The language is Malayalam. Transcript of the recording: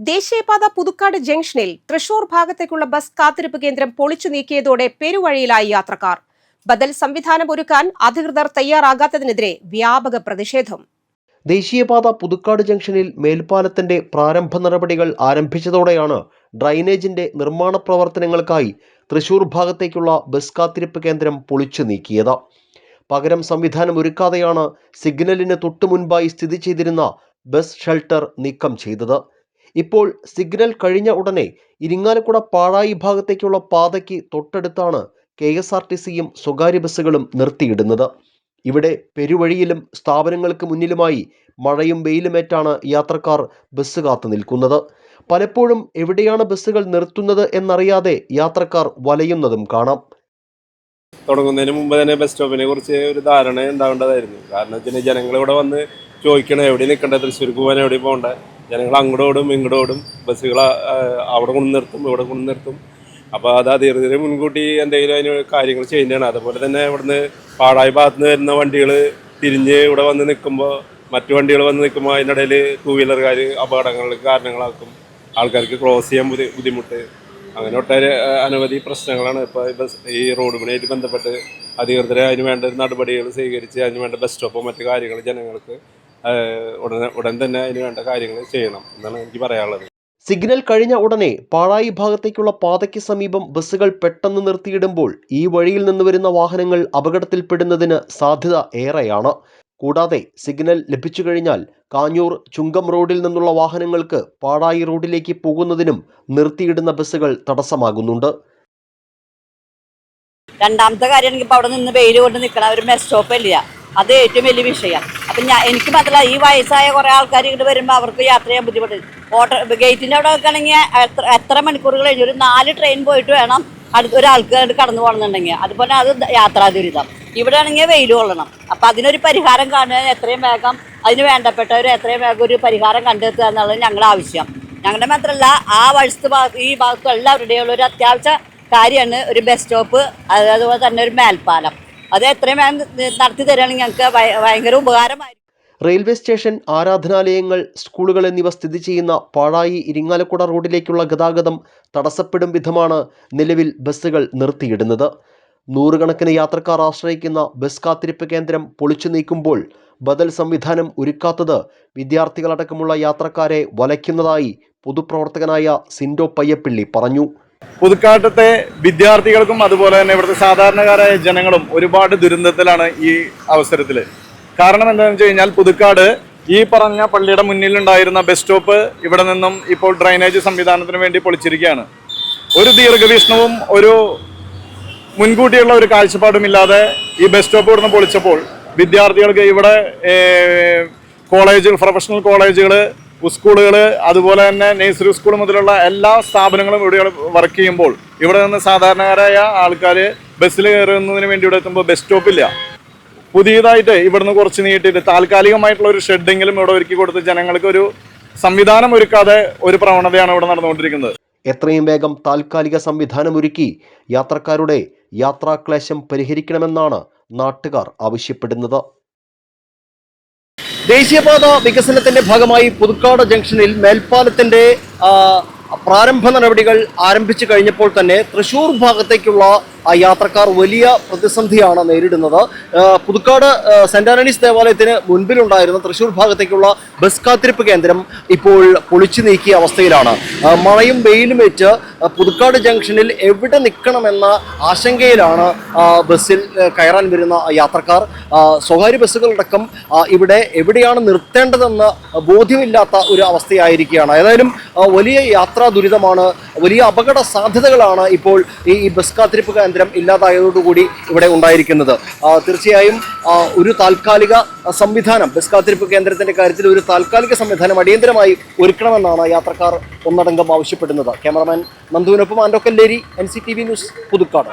ദേശീയപാത പുതുക്കാട് ജംഗ്ഷനിൽ തൃശൂർ ഭാഗത്തേക്കുള്ള ബസ് കാത്തിരിപ്പ് കേന്ദ്രം പൊളിച്ചു നീക്കിയതോടെ പെരുവഴിയിലായി യാത്രക്കാർ. ബദൽ സംവിധാനം ഒരുക്കാൻ അധികൃതർ തയ്യാറാകാത്തതിനെതിരെ വ്യാപക പ്രതിഷേധം. ദേശീയപാത പുതുക്കാട് ജംഗ്ഷനിൽ മേൽപ്പാലത്തിന്റെ പ്രാരംഭ നടപടികൾ ആരംഭിച്ചതോടെയാണ് ഡ്രൈനേജിന്റെ നിർമ്മാണ പ്രവർത്തനങ്ങൾക്കായി തൃശൂർ ഭാഗത്തേക്കുള്ള ബസ് കാത്തിരിപ്പ് കേന്ദ്രം പൊളിച്ചു നീക്കിയത്. പകരം സംവിധാനം ഒരുക്കാതെയാണ് സിഗ്നലിന് തൊട്ടുമുൻപായി സ്ഥിതി ചെയ്തിരുന്ന ബസ് ഷെൽട്ടർ നീക്കം ചെയ്തത്. ഇപ്പോൾ സിഗ്നൽ കഴിഞ്ഞ ഉടനെ ഇരിങ്ങാലക്കുട പാഴായി ഭാഗത്തേക്കുള്ള പാതയ്ക്ക് തൊട്ടടുത്താണ് KSRTCയും സ്വകാര്യ ബസ്സുകളും നിർത്തിയിടുന്നത്. ഇവിടെ പെരുവഴിയിലും സ്ഥാപനങ്ങൾക്ക് മുന്നിലുമായി മഴയും വെയിലുമേറ്റാണ് യാത്രക്കാർ ബസ് കാത്തു നിൽക്കുന്നത്. പലപ്പോഴും എവിടെയാണ് ബസ്സുകൾ നിർത്തുന്നത് എന്നറിയാതെ യാത്രക്കാർ വലയുന്നതും കാണാം. തുടങ്ങുന്നതിന് മുമ്പ് തന്നെ ബസ് സ്റ്റോപ്പിനെ കുറിച്ച് ഒരു ധാരണ ഉണ്ടാവേണ്ടതായിരുന്നു. കാരണം ജനങ്ങൾ ഇവിടെ വന്ന് ചോദിക്കണം എവിടെ നിൽക്കേണ്ടത്, തൃശ്ശൂർക്ക് പോകാൻ എവിടെ പോകേണ്ട. ജനങ്ങൾ അങ്ങോട്ടോടും ഇങ്ങോട്ടോടും ബസ്സുകൾ അവിടെ കൊണ്ട് നിർത്തും, ഇവിടെ കൊണ്ട് നിർത്തും. അപ്പോൾ അത് അധികൃതർ മുൻകൂട്ടി എന്തെങ്കിലും അതിന് കാര്യങ്ങൾ ചെയ്യുന്നതാണ്. അതുപോലെ തന്നെ ഇവിടുന്ന് പാഴായി ഭാഗത്ത് നിന്ന് വരുന്ന വണ്ടികൾ തിരിഞ്ഞ് ഇവിടെ വന്ന് നിൽക്കുമ്പോൾ മറ്റു വണ്ടികൾ വന്ന് നിൽക്കുമ്പോൾ അതിനിടയിൽ ടൂ വീലർകാർ അപകടങ്ങൾക്ക് കാരണങ്ങളാക്കും. ആൾക്കാർക്ക് ക്രോസ് ചെയ്യാൻ ബുദ്ധിമുട്ട്. അങ്ങനെ ഒട്ടേറെ അനവധി പ്രശ്നങ്ങളാണ് ഇപ്പോൾ ഈ റോഡ് പണിയായിട്ട് ബന്ധപ്പെട്ട് അധികൃതർ അതിന് വേണ്ട നടപടികൾ സ്വീകരിച്ച് അതിന് വേണ്ട ബസ് സ്റ്റോപ്പോ മറ്റു കാര്യങ്ങൾ ജനങ്ങൾക്ക് ഉടൻ തന്നെ അതിന് വേണ്ട കാര്യങ്ങൾ ചെയ്യണം എന്നാണ് എനിക്ക് പറയാനുള്ളത്. സിഗ്നൽ കഴിഞ്ഞ ഉടനെ പാഴായി ഭാഗത്തേക്കുള്ള പാതയ്ക്ക് സമീപം ബസ്സുകൾ പെട്ടെന്ന് നിർത്തിയിടുമ്പോൾ ഈ വഴിയിൽ നിന്ന് വരുന്ന വാഹനങ്ങൾ അപകടത്തിൽപ്പെടുന്നതിന് സാധ്യത ഏറെയാണ്. കൂടാതെ സിഗ്നൽ ലഭിച്ചു കഴിഞ്ഞാൽ കാഞ്ഞൂർ ചുങ്കം റോഡിൽ നിന്നുള്ള വാഹനങ്ങൾക്ക് പാഴായി റോഡിലേക്ക് പോകുന്നതിനും നിർത്തിയിടുന്ന ബസ്സുകൾ തടസ്സമാകുന്നുണ്ട്. രണ്ടാമത്തെ കാര്യമാണെങ്കിൽ ഇപ്പോൾ അവിടെ നിന്ന് വെയിൽ കൊണ്ട് നിൽക്കണം, ഒരു ബസ് സ്റ്റോപ്പ് ഇല്ല. അത് ഏറ്റവും വലിയ വിഷയം. അപ്പം എനിക്ക് മാത്രമല്ല, ഈ വയസ്സായ കുറേ ആൾക്കാർ ഇങ്ങോട്ട് വരുമ്പോൾ അവർക്ക് യാത്ര ചെയ്യാൻ ബുദ്ധിമുട്ട്. ഗേറ്റിൻ്റെ അവിടെ വെക്കുകയാണെങ്കിൽ എത്ര മണിക്കൂറുകൾ കഴിഞ്ഞു ഒരു 4 ട്രെയിൻ പോയിട്ട് വേണം ഒരാൾക്ക് കടന്നു പോകണമെന്നുണ്ടെങ്കിൽ. അതുപോലെ അത് യാത്രാ ദുരിതം. ഇവിടെ ആണെങ്കിൽ വെയിൽ കൊള്ളണം. അപ്പം അതിനൊരു പരിഹാരം കാണുക, എത്രയും വേഗം അതിന് വേണ്ടപ്പെട്ടവർ എത്രയും വേഗം ഒരു പരിഹാരം കണ്ടെത്തുക എന്നുള്ളത് ഞങ്ങളുടെ ആവശ്യം. ഞങ്ങളുടെ മാത്രമല്ല, ആ വശത്ത് ഈ ഭാഗത്തും എല്ലാവരുടെയും ഒരു അത്യാവശ്യ കാര്യമാണ് ഒരു ബസ് സ്റ്റോപ്പ്, അതുപോലെ തന്നെ ഒരു മേൽപ്പാലം. അത് എത്രയും വേഗം നടത്തി തരികയാണെങ്കിൽ ഞങ്ങൾക്ക് ഭയങ്കര ഉപകാരമായിരിക്കും. റെയിൽവേ സ്റ്റേഷൻ, ആരാധനാലയങ്ങൾ, സ്കൂളുകൾ എന്നിവ സ്ഥിതി ചെയ്യുന്ന പാഴായി ഇരിങ്ങാലക്കുട റോഡിലേക്കുള്ള ഗതാഗതം തടസ്സപ്പെടും വിധമാണ് നിലവിൽ ബസ്സുകൾ നിർത്തിയിടുന്നത്. നൂറുകണക്കിന് യാത്രക്കാർ ആശ്രയിക്കുന്ന ബസ് കാത്തിരിപ്പ് കേന്ദ്രം പൊളിച്ചു നീക്കുമ്പോൾ ബദൽ സംവിധാനം ഒരുക്കാത്തത് വിദ്യാർത്ഥികളടക്കമുള്ള യാത്രക്കാരെ വലയ്ക്കുന്നതായി പൊതുപ്രവർത്തകനായ സിൻഡോ പയ്യപ്പിള്ളി പറഞ്ഞു. പുതുക്കാട്ടത്തെ വിദ്യാർത്ഥികൾക്കും അതുപോലെ തന്നെ ഇവിടുത്തെ സാധാരണക്കാരായ ജനങ്ങളും ഒരുപാട് ദുരന്തത്തിലാണ് ഈ അവസരത്തിൽ. കാരണം എന്താണെന്ന് വെച്ച് കഴിഞ്ഞാൽ, പുതുക്കാട് ഈ പറഞ്ഞ പള്ളിയുടെ മുന്നിലുണ്ടായിരുന്ന ബസ് സ്റ്റോപ്പ് ഇവിടെ നിന്നും ഇപ്പോൾ ഡ്രൈനേജ് സംവിധാനത്തിന് വേണ്ടി പൊളിച്ചിരിക്കുകയാണ്. ഒരു ദീർഘവീക്ഷണവും ഒരു മുൻകൂട്ടിയുള്ള ഒരു കാഴ്ചപ്പാടുമില്ലാതെ ഈ ബസ് സ്റ്റോപ്പ് ഇവിടുന്ന് പൊളിച്ചപ്പോൾ വിദ്യാർത്ഥികൾക്ക് ഇവിടെ കോളേജുകൾ, പ്രൊഫഷണൽ കോളേജുകൾ, സ്കൂളുകൾ, അതുപോലെ തന്നെ നഴ്സറി സ്കൂൾ മുതലുള്ള എല്ലാ സ്ഥാപനങ്ങളും ഇവിടെ വർക്ക് ചെയ്യുമ്പോൾ ഇവിടെ നിന്ന് സാധാരണക്കാരായ ആൾക്കാർ ബസ്സിൽ കയറുന്നതിന് വേണ്ടി ഇവിടെ എത്തുമ്പോൾ ബസ് സ്റ്റോപ്പില്ല. പുതിയതായിട്ട് ഇവിടുന്ന് കുറച്ച് നീട്ടിയിട്ട് താൽക്കാലികമായിട്ടുള്ള ഒരു ഷെഡെങ്കിലും ഇവിടെ ഒരുക്കി കൊടുത്ത് ജനങ്ങൾക്ക് ഒരു സംവിധാനം ഒരുക്കാതെ ഒരു പ്രവണതയാണ് ഇവിടെ നടന്നുകൊണ്ടിരിക്കുന്നത്. എത്രയും വേഗം താൽക്കാലിക സംവിധാനം ഒരുക്കി യാത്രക്കാരുടെ യാത്രാക്ലേശം പരിഹരിക്കണമെന്നാണ് നാട്ടുകാർ ആവശ്യപ്പെടുന്നത്. ദേശീയപാത വികസനത്തിന്റെ ഭാഗമായി പുതുക്കാട് ജംഗ്ഷനിൽ മേൽപ്പാലത്തിന്റെ പ്രാരംഭ നടപടികൾ ആരംഭിച്ചു കഴിഞ്ഞപ്പോൾ തന്നെ തൃശൂർ ഭാഗത്തേക്കുള്ള യാത്രക്കാർ വലിയ പ്രതിസന്ധിയാണ് നേരിടുന്നത്. പുതുക്കാട് സെന്റ് ആന്റണീസ് ദേവാലയത്തിന് മുൻപിലുണ്ടായിരുന്ന തൃശൂർ ഭാഗത്തേക്കുള്ള ബസ് കാത്തിരിപ്പ് കേന്ദ്രം ഇപ്പോൾ പൊളിച്ചു നീക്കിയ അവസ്ഥയിലാണ്. മഴയും വെയിലുമേറ്റ് പുതുക്കാട് ജംഗ്ഷനിൽ എവിടെ നിൽക്കണമെന്ന ആശങ്കയിലാണ് ബസ്സിൽ കയറാൻ വരുന്ന യാത്രക്കാർ. സ്വകാര്യ ബസ്സുകളടക്കം ഇവിടെ എവിടെയാണ് നിർത്തേണ്ടതെന്ന് ബോധ്യമില്ലാത്ത ഒരു അവസ്ഥയായിരിക്കുകയാണ്. ഏതായാലും വലിയ യാത്രാ ദുരിതമാണ്, വലിയ അപകട സാധ്യതകളാണ് ഇപ്പോൾ ഈ ബസ് കാത്തിരിപ്പ് കേന്ദ്രം ഇല്ലാതായതോടുകൂടി ഇവിടെ ഉണ്ടായിരിക്കുന്നത്. തീർച്ചയായും ഒരു താൽക്കാലിക സംവിധാനം, ബസ് കാത്തിരിപ്പ് കേന്ദ്രത്തിന്റെ കാര്യത്തിൽ ഒരു താൽക്കാലിക സംവിധാനം അടിയന്തരമായി ഒരുക്കണമെന്നാണ് യാത്രക്കാർ ഒന്നടങ്കം ആവശ്യപ്പെടുന്നത്. ക്യാമറമാൻ നന്ദുവിനൊപ്പം ആൻഡോ കല്ലേരി, NCTV ന്യൂസ്, പുതുക്കാട്.